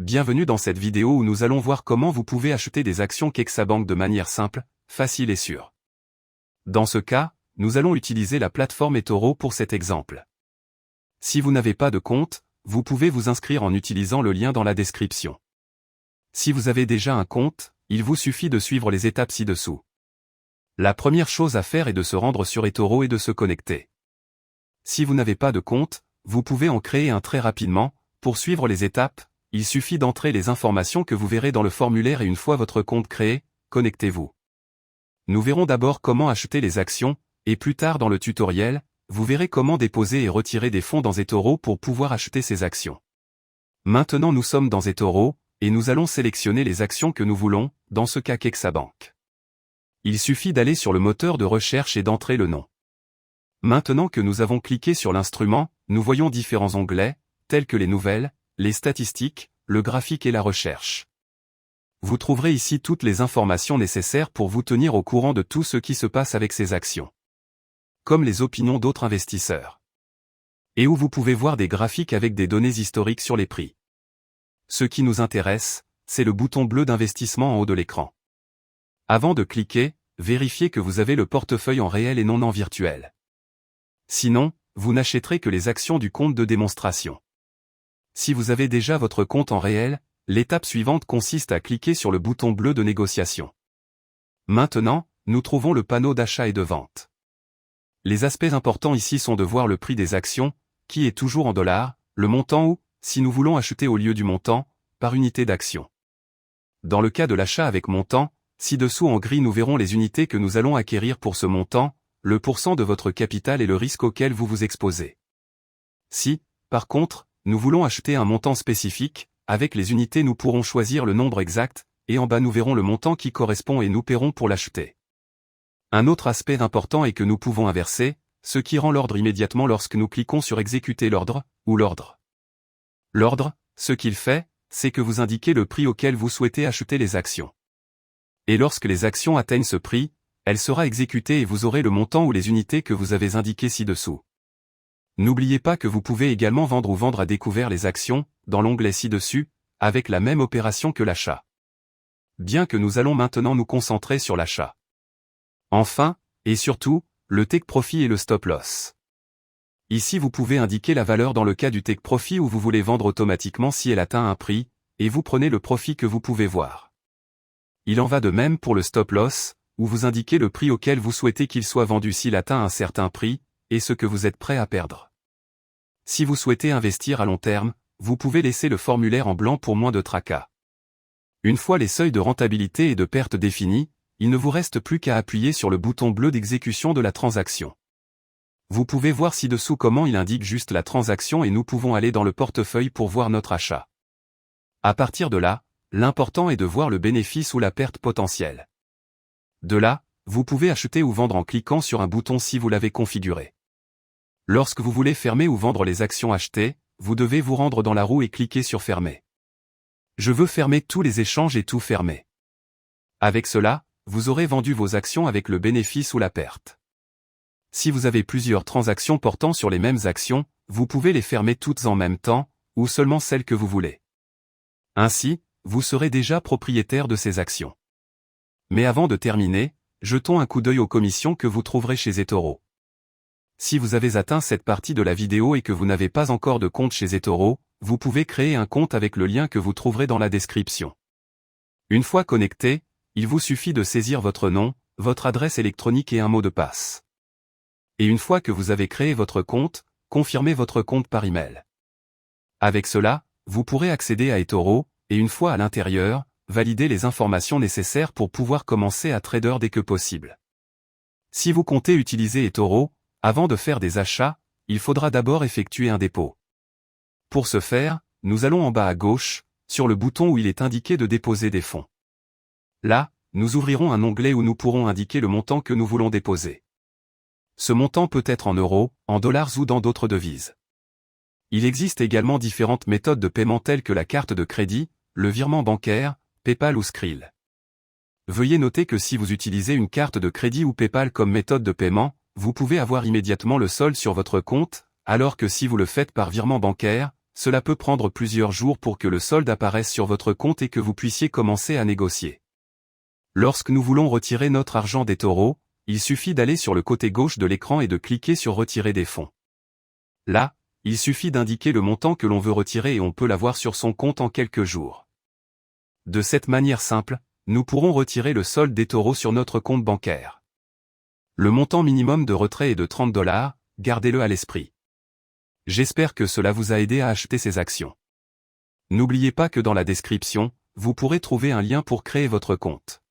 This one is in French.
Bienvenue dans cette vidéo où nous allons voir comment vous pouvez acheter des actions KEXABANK de manière simple, facile et sûre. Dans ce cas, nous allons utiliser la plateforme eToro pour cet exemple. Si vous n'avez pas de compte, vous pouvez vous inscrire en utilisant le lien dans la description. Si vous avez déjà un compte, il vous suffit de suivre les étapes ci-dessous. La première chose à faire est de se rendre sur eToro et de se connecter. Si vous n'avez pas de compte, vous pouvez en créer un très rapidement. Pour suivre les étapes, il suffit d'entrer les informations que vous verrez dans le formulaire et une fois votre compte créé, connectez-vous. Nous verrons d'abord comment acheter les actions, et plus tard dans le tutoriel, vous verrez comment déposer et retirer des fonds dans eToro pour pouvoir acheter ces actions. Maintenant nous sommes dans eToro, et nous allons sélectionner les actions que nous voulons, dans ce cas KEXABANK. Il suffit d'aller sur le moteur de recherche et d'entrer le nom. Maintenant que nous avons cliqué sur l'instrument, nous voyons différents onglets, tels que les nouvelles, les statistiques, le graphique et la recherche. Vous trouverez ici toutes les informations nécessaires pour vous tenir au courant de tout ce qui se passe avec ces actions. Comme les opinions d'autres investisseurs. Et où vous pouvez voir des graphiques avec des données historiques sur les prix. Ce qui nous intéresse, c'est le bouton bleu d'investissement en haut de l'écran. Avant de cliquer, vérifiez que vous avez le portefeuille en réel et non en virtuel. Sinon, vous n'achèterez que les actions du compte de démonstration. Si vous avez déjà votre compte en réel, l'étape suivante consiste à cliquer sur le bouton bleu de négociation. Maintenant, nous trouvons le panneau d'achat et de vente. Les aspects importants ici sont de voir le prix des actions, qui est toujours en dollars, le montant ou, si nous voulons acheter au lieu du montant, par unité d'action. Dans le cas de l'achat avec montant, ci-dessous en gris nous verrons les unités que nous allons acquérir pour ce montant, le pourcent de votre capital et le risque auquel vous vous exposez. Si, par contre, nous voulons acheter un montant spécifique, avec les unités nous pourrons choisir le nombre exact, et en bas nous verrons le montant qui correspond et nous paierons pour l'acheter. Un autre aspect important est que nous pouvons inverser, ce qui rend l'ordre immédiatement lorsque nous cliquons sur exécuter l'ordre, ou l'ordre. L'ordre, ce qu'il fait, c'est que vous indiquez le prix auquel vous souhaitez acheter les actions. Et lorsque les actions atteignent ce prix, elle sera exécutée et vous aurez le montant ou les unités que vous avez indiquées ci-dessous. N'oubliez pas que vous pouvez également vendre ou vendre à découvert les actions, dans l'onglet ci-dessus, avec la même opération que l'achat. Bien que nous allons maintenant nous concentrer sur l'achat. Enfin, et surtout, le take profit et le stop loss. Ici vous pouvez indiquer la valeur dans le cas du take profit où vous voulez vendre automatiquement si elle atteint un prix, et vous prenez le profit que vous pouvez voir. Il en va de même pour le stop loss, où vous indiquez le prix auquel vous souhaitez qu'il soit vendu s'il atteint un certain prix, et ce que vous êtes prêt à perdre. Si vous souhaitez investir à long terme, vous pouvez laisser le formulaire en blanc pour moins de tracas. Une fois les seuils de rentabilité et de perte définis, il ne vous reste plus qu'à appuyer sur le bouton bleu d'exécution de la transaction. Vous pouvez voir ci-dessous comment il indique juste la transaction et nous pouvons aller dans le portefeuille pour voir notre achat. À partir de là, l'important est de voir le bénéfice ou la perte potentielle. De là, vous pouvez acheter ou vendre en cliquant sur un bouton si vous l'avez configuré. Lorsque vous voulez fermer ou vendre les actions achetées, vous devez vous rendre dans la roue et cliquer sur Fermer. Je veux fermer tous les échanges et tout fermer. Avec cela, vous aurez vendu vos actions avec le bénéfice ou la perte. Si vous avez plusieurs transactions portant sur les mêmes actions, vous pouvez les fermer toutes en même temps, ou seulement celles que vous voulez. Ainsi, vous serez déjà propriétaire de ces actions. Mais avant de terminer, jetons un coup d'œil aux commissions que vous trouverez chez eToro. Si vous avez atteint cette partie de la vidéo et que vous n'avez pas encore de compte chez eToro, vous pouvez créer un compte avec le lien que vous trouverez dans la description. Une fois connecté, il vous suffit de saisir votre nom, votre adresse électronique et un mot de passe. Et une fois que vous avez créé votre compte, confirmez votre compte par email. Avec cela, vous pourrez accéder à eToro, et une fois à l'intérieur, valider les informations nécessaires pour pouvoir commencer à trader dès que possible. Si vous comptez utiliser eToro, avant de faire des achats, il faudra d'abord effectuer un dépôt. Pour ce faire, nous allons en bas à gauche, sur le bouton où il est indiqué de déposer des fonds. Là, nous ouvrirons un onglet où nous pourrons indiquer le montant que nous voulons déposer. Ce montant peut être en euros, en dollars ou dans d'autres devises. Il existe également différentes méthodes de paiement telles que la carte de crédit, le virement bancaire, PayPal ou Skrill. Veuillez noter que si vous utilisez une carte de crédit ou PayPal comme méthode de paiement, vous pouvez avoir immédiatement le solde sur votre compte, alors que si vous le faites par virement bancaire, cela peut prendre plusieurs jours pour que le solde apparaisse sur votre compte et que vous puissiez commencer à négocier. Lorsque nous voulons retirer notre argent d'eToro, il suffit d'aller sur le côté gauche de l'écran et de cliquer sur Retirer des fonds. Là, il suffit d'indiquer le montant que l'on veut retirer et on peut l'avoir sur son compte en quelques jours. De cette manière simple, nous pourrons retirer le solde d'eToro sur notre compte bancaire. Le montant minimum de retrait est de 30 $, gardez-le à l'esprit. J'espère que cela vous a aidé à acheter ces actions. N'oubliez pas que dans la description, vous pourrez trouver un lien pour créer votre compte.